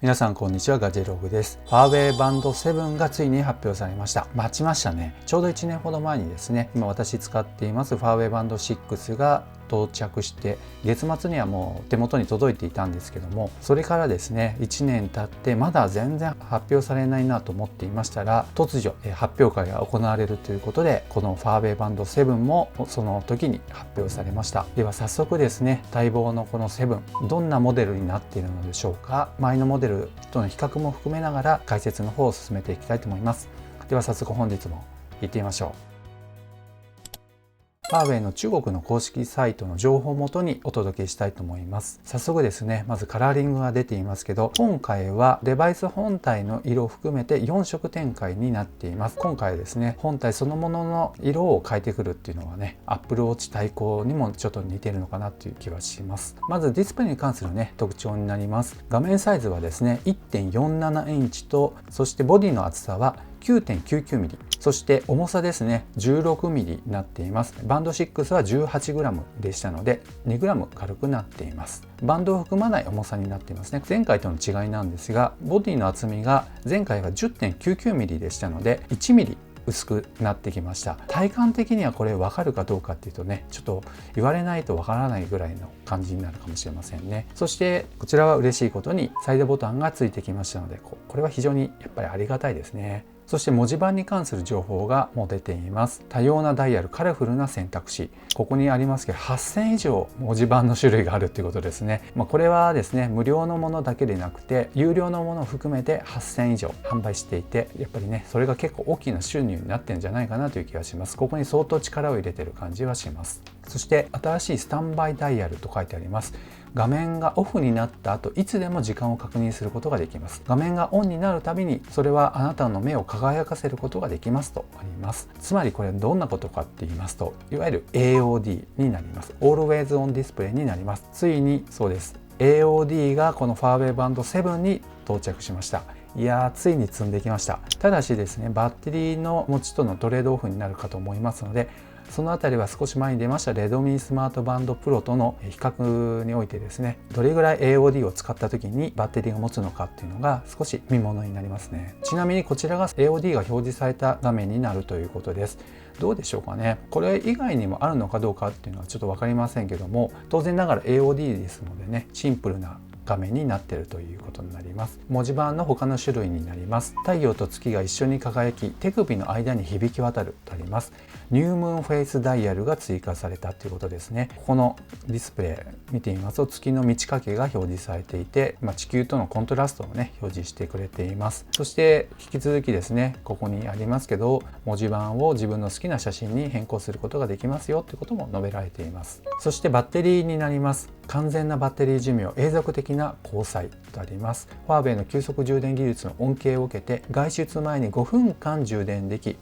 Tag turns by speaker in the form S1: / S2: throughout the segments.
S1: 皆さんこんにちは、ガジェログです。ファーウェイバンド7がついに発表されました。待ちましたね。ちょうど1年ほど前にですね、今私使っていますファーウェイバンド6が到着して、月末にはもう手元に届いていたんですけども、それからですね1年経ってまだ全然発表されないなと思っていましたら、突如発表会が行われるということで、このファーウェイバンド7もその時に発表されました。では早速ですね、待望のこの7、どんなモデルになっているのでしょうか。前のモデルとの比較も含めながら解説の方を進めていきたいと思います。では早速本日も行ってみましょう。ファーウェイの中国の公式サイトの情報をもとにお届けしたいと思います。早速ですね、まずカラーリングが出ていますけど、今回はデバイス本体の色を含めて4色展開になっています。今回はですね、本体そのものの色を変えてくるっていうのはね、Apple Watch 対抗にもちょっと似てるのかなという気はします。まずディスプレイに関するね、特徴になります。画面サイズはですね 1.47 インチと、そしてボディの厚さは 9.99mm、 そして重さですね 16mm になっています。バンド6は 18g でしたので 2g 軽くなっています。バンドを含まない重さになっていますね。前回との違いなんですが、ボディの厚みが前回は 10.99mm でしたので 1mm薄くなってきました。体感的にはこれ分かるかどうかっていうとね、ちょっと言われないと分からないぐらいの感じになるかもしれませんね。そしてこちらは嬉しいことにサイドボタンがついてきましたので、これは非常にやっぱりありがたいですね。そして文字盤に関する情報がもう出ています。多様なダイヤル、カラフルな選択肢、ここにありますけど8000以上文字盤の種類があるっていうことですね。これはですね、無料のものだけでなくて有料のものを含めて8000以上販売していて、やっぱりねそれが結構大きな収入になってるんじゃないかなという気がします。ここに相当力を入れてる感じはします。そして新しいスタンバイダイヤルと書いてあります。画面がオフになった後、いつでも時間を確認することができます。画面がオンになるたびに、それはあなたの目を輝かせることができますとあります。つまりこれどんなことかって言いますと、いわゆる AOD になります。Always on Display になります。ついにそうです。AOD がこのファーウェイバンド7に到着しました。いやー、ついに積んできました。ただしですね、バッテリーの持ちとのトレードオフになるかと思いますので、そのあたりは少し前に出ましたレドミスマートバンドプロとの比較においてですね、どれぐらい AOD を使った時にバッテリーが持つのかっていうのが少し見ものになりますね。ちなみにこちらが AOD が表示された画面になるということです。どうでしょうかね。これ以外にもあるのかどうかっていうのはちょっと分かりませんけども、当然ながら AOD ですのでね、シンプルな画面になっているということになります。文字盤の他の種類になります。太陽と月が一緒に輝き、手首の間に響き渡るとあります。ニュームーンフェイスダイヤルが追加されたということですね。ここのディスプレイ見てみますと、月の満ち欠けが表示されていて、地球とのコントラストをね表示してくれています。そして引き続きですね、ここにありますけど、文字盤を自分の好きな写真に変更することができますよということも述べられています。そしてバッテリーになります。完全なバッテリー寿命、永続的な交際とあります。ファーウェイの急速充電技術の恩恵を受けて、外出前に5分間充電でき、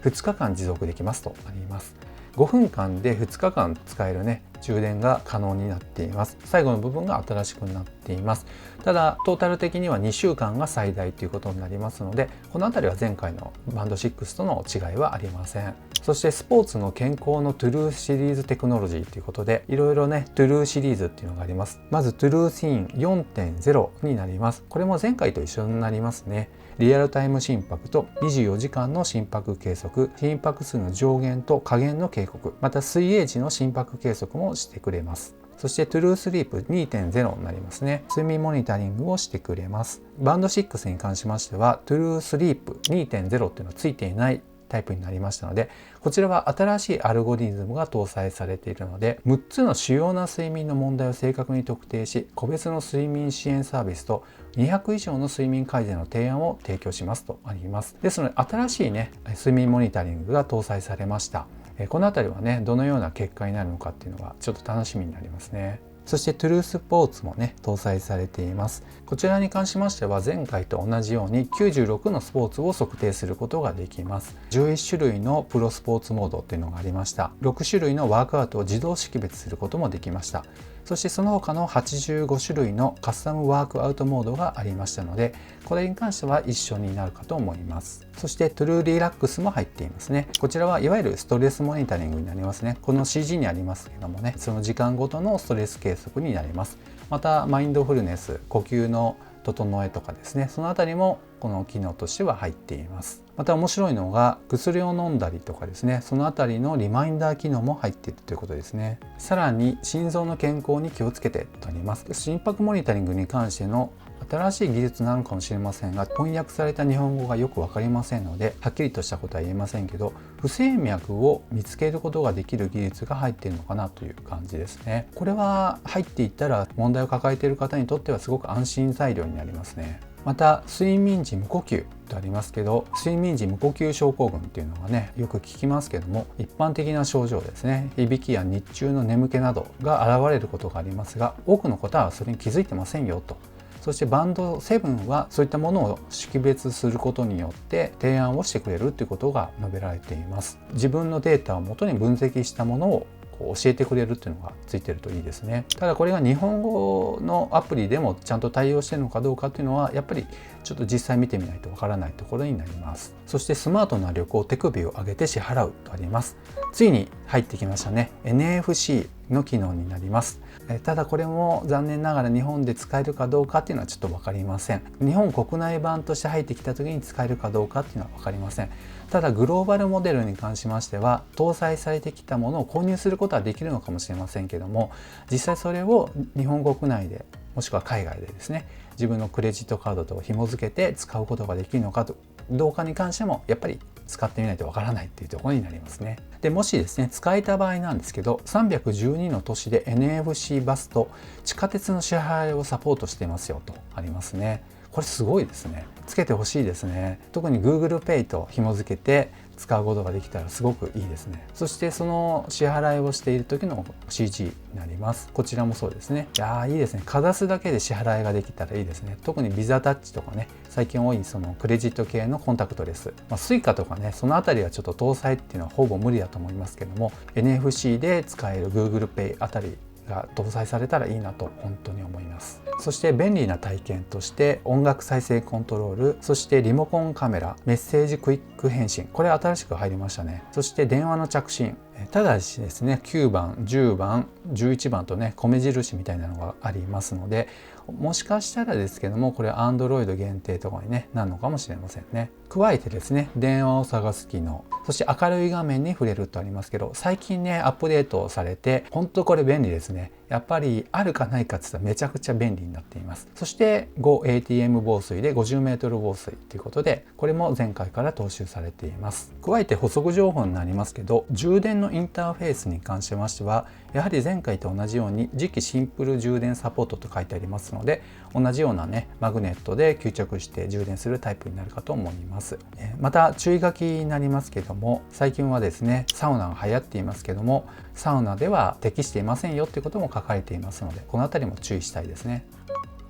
S1: 2日間持続できますとあります。5分間で2日間使えるね充電が可能になっています。最後の部分が新しくなっています。ただトータル的には2週間が最大ということになりますので、このあたりは前回のバンド6との違いはありません。そしてスポーツの健康のトゥルーシリーズテクノロジーということで、いろいろねトゥルーシリーズっていうのがあります。まずトゥルーシーン 4.0 になります。これも前回と一緒になりますね。リアルタイム心拍と24時間の心拍計測、心拍数の上限と下限の警告、また水泳時の心拍計測もしてくれます。そしてトゥルースリープ 2.0 になりますね。睡眠モニタリングをしてくれます。バンド6に関しましてはトゥルースリープ 2.0 っていうのはついていないタイプになりましたので、こちらは新しいアルゴリズムが搭載されているので、6つの主要な睡眠の問題を正確に特定し、個別の睡眠支援サービスと200以上の睡眠改善の提案を提供しますとあります。ですので新しいね睡眠モニタリングが搭載されました。このあたりはねどのような結果になるのかっていうのがちょっと楽しみになりますね。そしてトゥルースポーツもね搭載されています。こちらに関しましては前回と同じように96のスポーツを測定することができます。11種類のプロスポーツモードっていうのがありました。6種類のワークアウトを自動識別することもできました。そしてその他の85種類のカスタムワークアウトモードがありましたので、これに関しては一緒になるかと思います。そしてトゥルーリラックスも入っていますね。こちらはいわゆるストレスモニタリングになりますね。この CG にありますけどもね、その時間ごとのストレス計測になります。またマインドフルネス、呼吸の整えとかですね、そのあたりもこの機能としては入っています。また面白いのが薬を飲んだりとかですね、そのあたりのリマインダー機能も入っているということですね。さらに心臓の健康に気をつけてとあります。心拍モニタリングに関しての新しい技術なのかもしれませんが、翻訳された日本語がよく分かりませんのではっきりとしたことは言えませんけど、不整脈を見つけることができる技術が入っているのかなという感じですね。これは入っていったら問題を抱えている方にとってはすごく安心材料になりますね。また睡眠時無呼吸とありますけど、睡眠時無呼吸症候群っていうのがねよく聞きますけども、一般的な症状ですね、いびきや日中の眠気などが現れることがありますが、多くの方はそれに気づいてませんよと。そしてバンド7はそういったものを識別することによって提案をしてくれるということが述べられています。自分のデータをもとに分析したものを教えてくれるっていうのがついてるといいですね。ただこれが日本語のアプリでもちゃんと対応しているのかどうかっていうのはやっぱりちょっと実際見てみないとわからないところになります。そしてスマートな旅行手首を上げて支払うとあります。ついに入ってきましたね。 NFC の機能になります。ただこれも残念ながら日本で使えるかどうかっていうのはちょっと分かりません。日本国内版として入ってきた時に使えるかどうかっていうのは分かりません。ただグローバルモデルに関しましては搭載されてきたものを購入することはできるのかもしれませんけども、実際それを日本国内でもしくは海外でですね、自分のクレジットカードと紐付けて使うことができるのかどうかに関してもやっぱり使ってみないとわからないっていうところになりますね。でもしですね使えた場合なんですけど、312の都市で NFC バスと地下鉄の支払いをサポートしていますよとありますね。これすごいですね。つけてほしいですね。特に Google Pay と紐付けて使うことができたらすごくいいですね。そしてその支払いをしている時の CG になります。こちらもそうですね。いやーいいですね。かざすだけで支払いができたらいいですね。特にビザタッチとかね、最近多いそのクレジット系のコンタクトレス、Suica とかね、そのあたりはちょっと搭載っていうのはほぼ無理だと思いますけども、 NFC で使える Google Pay あたりが搭載されたらいいなと本当に思います。そして便利な体験として音楽再生コントロール、そしてリモコンカメラ、メッセージクイック返信、これ新しく入りましたね。そして電話の着信、ただしですね9番10番11番とね米印みたいなのがありますので、もしかしたらですけどもこれ Android 限定とかに、なるのかもしれませんね。加えてですね電話を探す機能、そして明るい画面に触れるとありますけど、最近ねアップデートされて本当これ便利ですね。やっぱりあるかないかって言ったらめちゃくちゃ便利になっています。そして 5ATM 防水で 50m 防水ということで、これも前回から踏襲されています。加えて補足情報になりますけど、充電のインターフェースに関しましてはやはり前回と同じように次期シンプル充電サポートと書いてありますので、同じようなねマグネットで吸着して充電するタイプになるかと思います。また注意書きになりますけども、最近はですねサウナが流行っていますけども、サウナでは適していませんよっていうことも書かれていますので、このあたりも注意したいですね。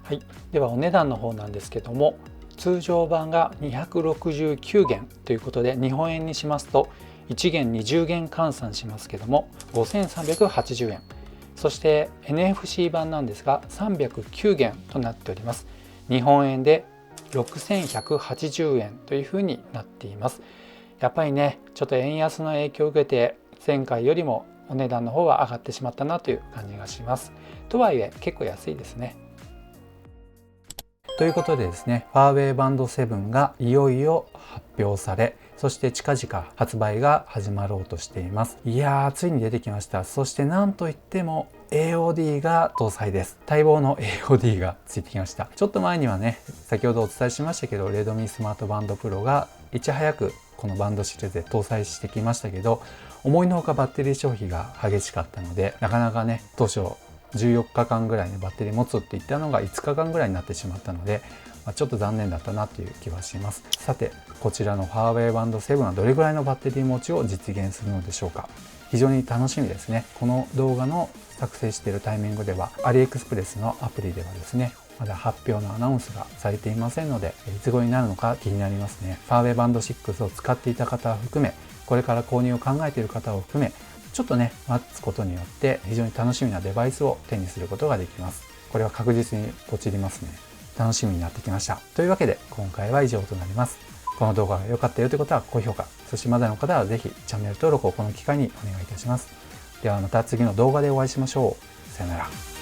S1: はい、ではお値段の方なんですけども、通常版が269元ということで日本円にしますと1元20元換算しますけども5380円、そして NFC 版なんですが309元となっております。日本円で6180円というふうになっています。やっぱりねちょっと円安の影響を受けて前回よりもお値段の方は上がってしまったなという感じがします。とはいえ結構安いですね。ということでですね、ファーウェイバンド7がいよいよ発表され、そして近々発売が始まろうとしています。いやーついに出てきました。そしてなんといっても AOD が搭載です。待望の AOD がついてきました。ちょっと前にはね先ほどお伝えしましたけど、レドミースマートバンドプロがいち早くこのバンドシリーズで搭載してきましたけど、思いのほかバッテリー消費が激しかったので、なかなかね当初14日間ぐらいのバッテリー持つって言ったのが5日間ぐらいになってしまったので、ちょっと残念だったなという気はします。さてこちらのファーウェイバンド7はどれぐらいのバッテリー持ちを実現するのでしょうか。非常に楽しみですね。この動画の作成しているタイミングではアリエクスプレスのアプリではですねまだ発表のアナウンスがされていませんので、いつ頃になるのか気になりますね。ファーウェイバンド6を使っていた方を含め、これから購入を考えている方を含め、ちょっとね待つことによって非常に楽しみなデバイスを手にすることができます。これは確実にポチりますね。楽しみになってきました。というわけで今回は以上となります。この動画が良かったよという方は高評価、そしてまだの方はぜひチャンネル登録をこの機会にお願いいたします。ではまた次の動画でお会いしましょう。さよなら。